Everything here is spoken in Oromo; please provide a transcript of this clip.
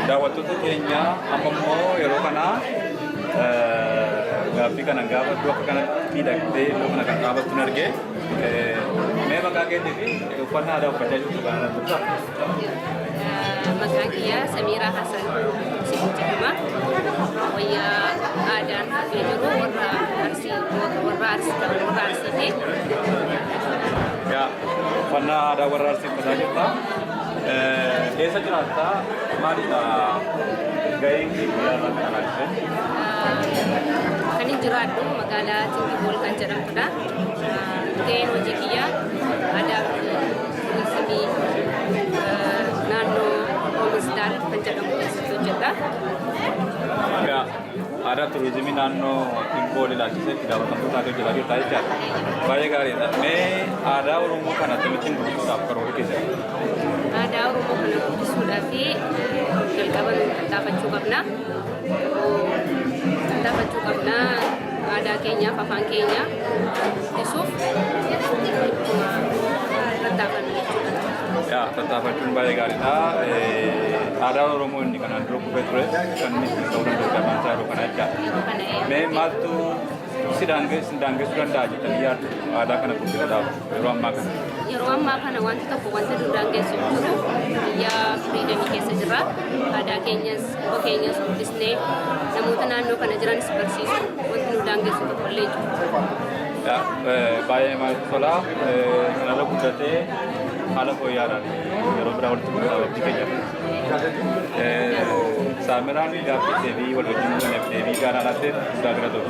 Daawwattoota keenya amma immoo yeroo kana gaaffii kana gaafatu akka kanatti miidhagdee iddoo kana kan dhaabattu hin argee mee maqaa keetii fi uffannaa aadaa uffachaa jirtu kana turta. Maqaan kiyyaa Samiiraa Hassan jedhama. Wayyaa aadaan hafee jiru warra Arsiiti. Uffannaa aadaa warra Arsii uffataa jirta. Eessa jiraata? Maalidha gaheen guyyaa irraa kanaa jirte? Kan hin jiraadhu magaalaa Tingibool kan jedhamtudha. Gaheen hojii kiyyaa aadaa turizimii naannoo Oomisdaal kan jedhamu keessatti hojjedha. Aadaa turizimii naannoo Tingibool ilaalchisee itti gaafatamtoota aadaa hojjetaa jirta jechaadha. Baay'ee gaariidha. Mee aadaa Oromoo kana akkamittiin guddisuudhaaf karoora keessatti? Aadaa Oromoo kana guddisuudhaaf jalqaba tattaafachuu qabna. Tattaafachuu qabna aadaa keenyaaf afaan keenya guddisuuf tattaafannu jechuudha. Tattaafachuun baay'ee gaariidha. Aadaa Oromoo inni kanaan dura kufee ture kan inni ta'uu danda'u qabaan isaa yeroo kana jechaadha. Mee maaltu si daangeessuu danda'a jettanii yaaddu aadaa kana guddisuudhaaf yeroo ammaa kana? Yeroo ammaa kana wanti tokko wanta nu daangeessu jiru biyya firiidamii keessa jirra. Aadaa keenyas qofa keenyas guddisnee namoota naannoo kana jiranis barsiisu wanti nu daangeessu tokkollee jiru. Baay'ee maaltu tola. Kanarra guddatee haala fooyya'aadhaan yeroo biraa walitti guddaawatti keenya. Saamiraan gaaffii deebii wal wajjin deebii gaanaa laatteef guddaa bira ta'u.